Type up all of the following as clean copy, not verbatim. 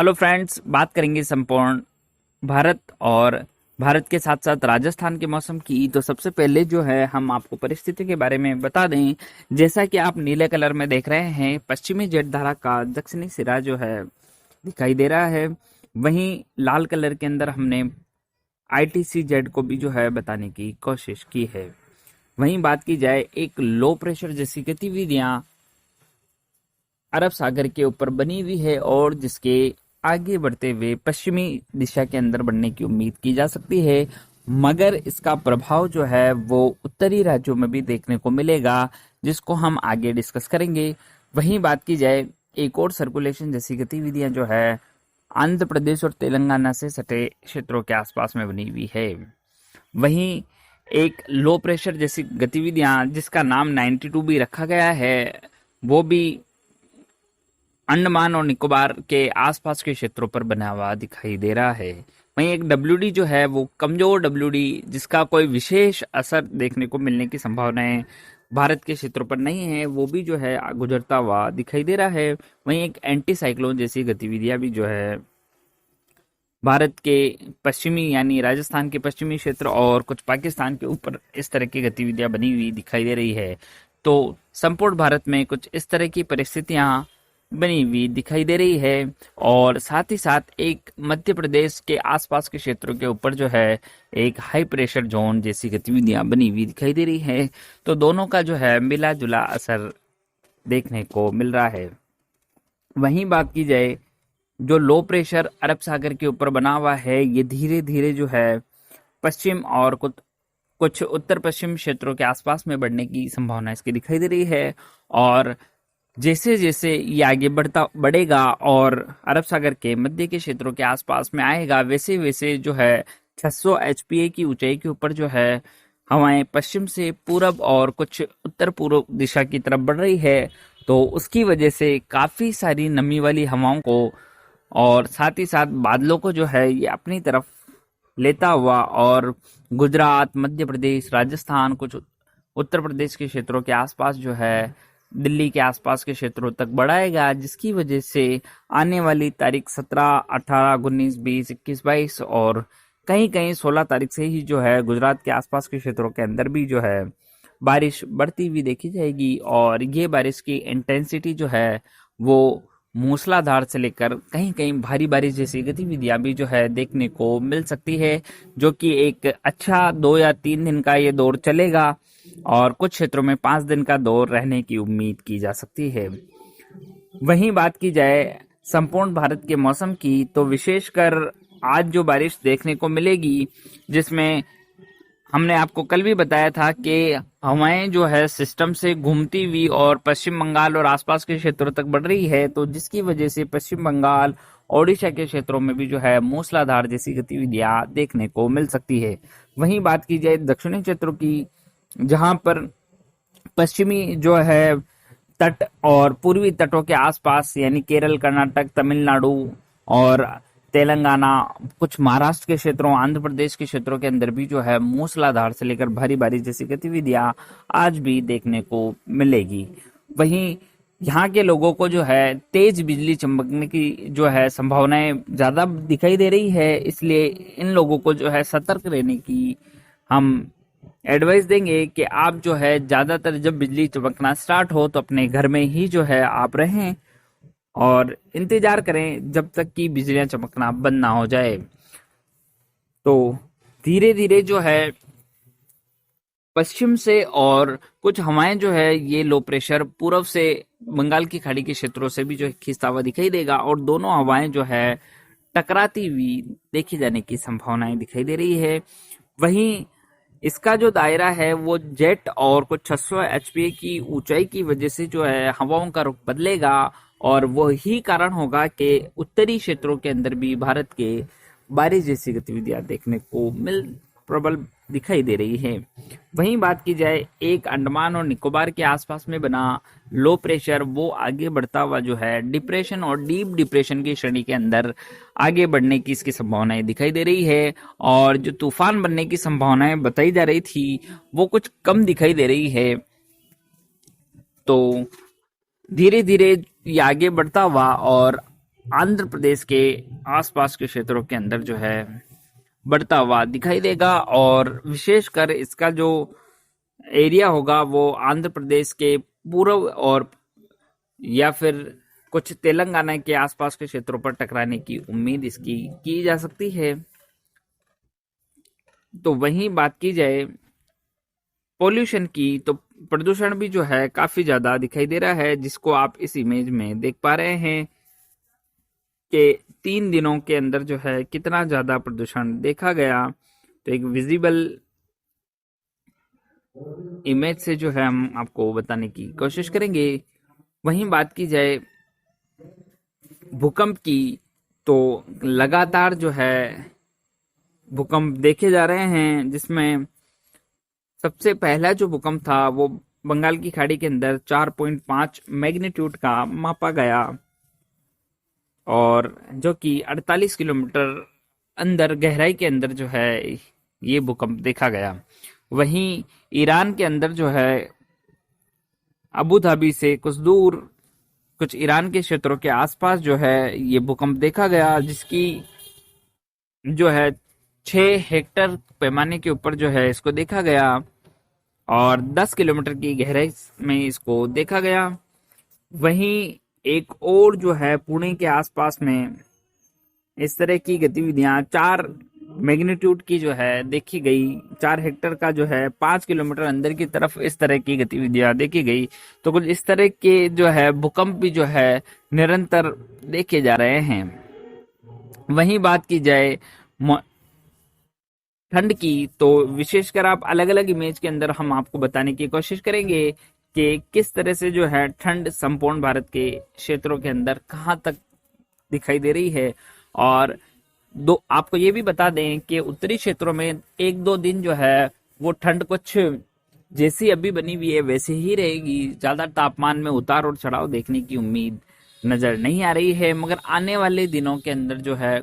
Hello friends, बात करेंगे संपूर्ण भारत और भारत के साथ साथ राजस्थान के मौसम की। तो सबसे पहले जो है हम आपको परिस्थिति के बारे में बता दें। जैसा कि आप नीले कलर में देख रहे हैं, पश्चिमी जेट का दक्षिणी सिरा जो है दिखाई दे रहा है। वहीं लाल कलर के अंदर हमने आईटीसी जेड को भी जो है बताने की कोशिश की है। वहीं बात की जाए, एक लो प्रेशर जैसी गतिविधियां अरब सागर के ऊपर बनी हुई है और जिसके आगे बढ़ते हुए पश्चिमी दिशा के अंदर बढ़ने की उम्मीद की जा सकती है। मगर इसका प्रभाव जो है वो उत्तरी राज्यों में भी देखने को मिलेगा, जिसको हम आगे डिस्कस करेंगे। वहीं बात की जाए, एक और सर्कुलेशन जैसी गतिविधियां जो है आंध्र प्रदेश और तेलंगाना से सटे क्षेत्रों के आसपास में बनी हुई है। वहीं एक लो प्रेशर जैसी गतिविधियां जिसका नाम 92 भी रखा गया है, वो भी अंडमान और निकोबार के आसपास के क्षेत्रों पर बना हुआ दिखाई दे रहा है। वहीं एक डब्ल्यूडी जो है वो कमजोर डब्ल्यूडी, जिसका कोई विशेष असर देखने को मिलने की संभावनाएं भारत के क्षेत्रों पर नहीं है, वो भी जो है गुजरता हुआ दिखाई दे रहा है। वहीं एक एंटी साइक्लोन जैसी गतिविधियां भी जो है भारत के पश्चिमी यानी राजस्थान के पश्चिमी क्षेत्र और कुछ पाकिस्तान के ऊपर इस तरह की गतिविधियां बनी हुई दिखाई दे रही है। तो संपूर्ण भारत में कुछ इस तरह की परिस्थितियां बनी हुई दिखाई दे रही है। और साथ ही साथ एक मध्य प्रदेश के आसपास के क्षेत्रों के ऊपर जो है एक हाई प्रेशर जोन जैसी गतिविधियां बनी हुई दिखाई दे रही है। तो दोनों का जो है मिला जुला असर देखने को मिल रहा है। वहीं बात की जाए, जो लो प्रेशर अरब सागर के ऊपर बना हुआ है, ये धीरे धीरे जो है पश्चिम और कुछ उत्तर पश्चिम क्षेत्रों के आसपास में बढ़ने की संभावना इसकी दिखाई दे रही है। और जैसे जैसे ये आगे बढ़ेगा और अरब सागर के मध्य के क्षेत्रों के आसपास में आएगा, वैसे वैसे जो है 600 एचपीए की ऊंचाई के ऊपर जो है हवाएं पश्चिम से पूरब और कुछ उत्तर पूर्व दिशा की तरफ बढ़ रही है। तो उसकी वजह से काफी सारी नमी वाली हवाओं को और साथ ही साथ बादलों को जो है ये अपनी तरफ लेता हुआ और गुजरात, मध्य प्रदेश, राजस्थान, कुछ उत्तर प्रदेश के क्षेत्रों के आसपास जो है दिल्ली के आसपास के क्षेत्रों तक बढ़ाएगा, जिसकी वजह से आने वाली तारीख 17, 18, 19, 20, 21, 22 और कहीं कहीं 16 तारीख से ही जो है गुजरात के आसपास के क्षेत्रों के अंदर भी जो है बारिश बढ़ती हुई देखी जाएगी। और ये बारिश की इंटेंसिटी जो है वो मूसलाधार से लेकर कहीं कहीं भारी बारिश जैसी गतिविधियां भी जो है देखने को मिल सकती है, जो कि एक अच्छा 2 या 3 दिन का ये दौर चलेगा और कुछ क्षेत्रों में 5 दिन का दौर रहने की उम्मीद की जा सकती है। वहीं बात की जाए संपूर्ण भारत के मौसम की, तो विशेषकर आज जो बारिश देखने को मिलेगी, जिसमें हमने आपको कल भी बताया था कि हवाएं जो है सिस्टम से घूमती हुई और पश्चिम बंगाल और आसपास के क्षेत्रों तक बढ़ रही है, तो जिसकी वजह से पश्चिम बंगाल, ओडिशा के क्षेत्रों में भी जो है मूसलाधार जैसी गतिविधियां देखने को मिल सकती है। वहीं बात की जाए दक्षिणी क्षेत्रों की, जहां पर पश्चिमी जो है तट और पूर्वी तटों के आसपास यानी केरल, कर्नाटक, तमिलनाडु और तेलंगाना, कुछ महाराष्ट्र के क्षेत्रों, आंध्र प्रदेश के क्षेत्रों के अंदर भी जो है मूसलाधार से लेकर भारी बारिश जैसी गतिविधियां आज भी देखने को मिलेगी। वहीं यहाँ के लोगों को जो है तेज बिजली चमकने की जो है संभावनाएं ज्यादा दिखाई दे रही है, इसलिए इन लोगों को जो है सतर्क रहने की हम एडवाइस देंगे कि आप जो है ज्यादातर जब बिजली चमकना स्टार्ट हो तो अपने घर में ही जो है आप रहें और इंतजार करें जब तक कि बिजलियां चमकना बंद ना हो जाए। तो धीरे धीरे जो है पश्चिम से और कुछ हवाएं जो है ये लो प्रेशर पूर्व से बंगाल की खाड़ी के क्षेत्रों से भी जो है खींचता हुआ दिखाई देगा और दोनों हवाएं जो है टकराती हुई देखी जाने की संभावनाएं दिखाई दे रही है। वहीं इसका जो दायरा है वो जेट और कुछ 600 एचपीए की ऊंचाई की वजह से जो है हवाओं का रुख बदलेगा और वो ही कारण होगा कि उत्तरी क्षेत्रों के अंदर भी भारत के बारिश जैसी गतिविधियां देखने को प्रबल दिखाई दे रही है। वहीं बात की जाए, एक अंडमान और निकोबार के आसपास में बना लो प्रेशर वो आगे बढ़ता हुआ जो है डिप्रेशन और डीप डिप्रेशन की श्रेणी के अंदर आगे बढ़ने की इसकी संभावनाएं दिखाई दे रही है। और जो तूफान बनने की संभावनाएं बताई जा रही थी वो कुछ कम दिखाई दे रही है। तो धीरे धीरे ये आगे बढ़ता हुआ और आंध्र प्रदेश के आसपास के क्षेत्रों के अंदर जो है बढ़ता हुआ दिखाई देगा, और विशेषकर इसका जो एरिया होगा वो आंध्र प्रदेश के पूर्व और या फिर कुछ तेलंगाना के आसपास के क्षेत्रों पर टकराने की उम्मीद इसकी की जा सकती है। तो वहीं बात की जाए पोल्यूशन की, तो प्रदूषण भी जो है काफी ज्यादा दिखाई दे रहा है, जिसको आप इस इमेज में देख पा रहे हैं कि 3 दिनों के अंदर जो है कितना ज्यादा प्रदूषण देखा गया। तो एक विजिबल इमेज से जो है हम आपको बताने की कोशिश करेंगे। वहीं बात की जाए भूकंप की, तो लगातार जो है भूकंप देखे जा रहे हैं, जिसमें सबसे पहला जो भूकंप था वो बंगाल की खाड़ी के अंदर 4.5 मैग्नीट्यूड का मापा गया, और जो कि 48 किलोमीटर अंदर गहराई के अंदर जो है ये भूकंप देखा गया। वहीं ईरान के अंदर जो है अबू धाबी से कुछ दूर कुछ ईरान के क्षेत्रों के आसपास जो है ये भूकंप देखा गया, जिसकी जो है 6 हेक्टर पैमाने के ऊपर जो है इसको देखा गया, और 10 किलोमीटर की गहराई में इसको देखा गया। वहीं एक और जो है पुणे के आसपास में इस तरह की गतिविधियां 4 मैग्नीट्यूड की जो है देखी गई। 4 हेक्टर का जो है 5 किलोमीटर अंदर की तरफ इस तरह की गतिविधियां देखी गई। तो कुछ इस तरह के जो है भूकंप भी जो है निरंतर देखे जा रहे हैं। वहीं बात की जाए ठंड की, तो विशेषकर आप अलग अलग इमेज के अंदर हम आपको बताने की कोशिश करेंगे कि किस तरह से जो है ठंड संपूर्ण भारत के क्षेत्रों के अंदर कहां तक दिखाई दे रही है। और आपको ये भी बता दें कि उत्तरी क्षेत्रों में 1-2 दिन जो है वो ठंड कुछ जैसी अभी बनी हुई है वैसे ही रहेगी। ज्यादा तापमान में उतार और चढ़ाव देखने की उम्मीद नजर नहीं आ रही है, मगर आने वाले दिनों के अंदर जो है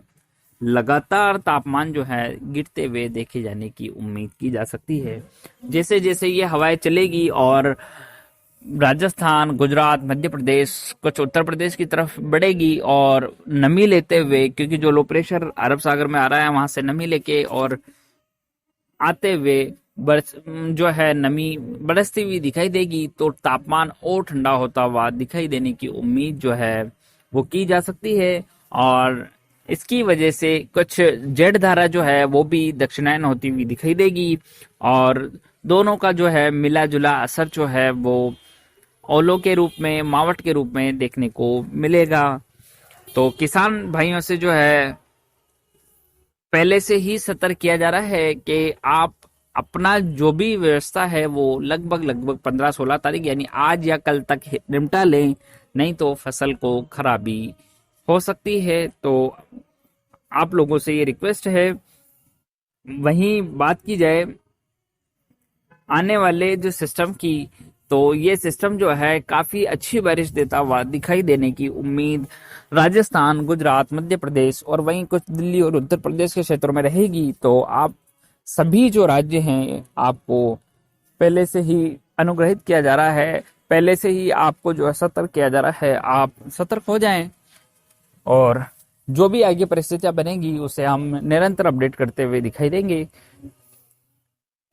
लगातार तापमान जो है गिरते हुए देखे जाने की उम्मीद की जा सकती है। जैसे जैसे ये हवाएं चलेगी और राजस्थान, गुजरात, मध्य प्रदेश, कुछ उत्तर प्रदेश की तरफ बढ़ेगी, और नमी लेते हुए, क्योंकि जो लो प्रेशर अरब सागर में आ रहा है वहां से नमी लेके और आते हुए जो है नमी बरसती हुई दिखाई देगी, तो तापमान और ठंडा होता हुआ दिखाई देने की उम्मीद जो है वो की जा सकती है। और इसकी वजह से कुछ जेड धारा जो है वो भी दक्षिणायन होती हुई दिखाई देगी, और दोनों का जो है मिला जुला असर जो है वो ओलों के रूप में, मावट के रूप में देखने को मिलेगा। तो किसान भाइयों से जो है पहले से ही सतर्क किया जा रहा है कि आप अपना जो भी व्यवस्था है वो लगभग 15-16 तारीख यानी आज या कल तक निपटा लें, नहीं तो फसल को खराबी हो सकती है। तो आप लोगों से ये रिक्वेस्ट है। वहीं बात की जाए आने वाले जो सिस्टम की, तो ये सिस्टम जो है काफी अच्छी बारिश देता हुआ दिखाई देने की उम्मीद राजस्थान, गुजरात, मध्य प्रदेश और वहीं कुछ दिल्ली और उत्तर प्रदेश के क्षेत्रों में रहेगी। तो आप सभी जो राज्य हैं आपको पहले से ही अनुग्रहित किया जा रहा है, पहले से ही आपको जो है सतर्क किया जा रहा है, आप सतर्क हो जाएं, और जो भी आगे परिस्थितियां बनेगी उसे हम निरंतर अपडेट करते हुए दिखाई देंगे।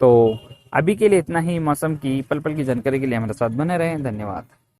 तो अभी के लिए इतना ही। मौसम की पल पल की जानकारी के लिए हमारे साथ बने रहें। धन्यवाद।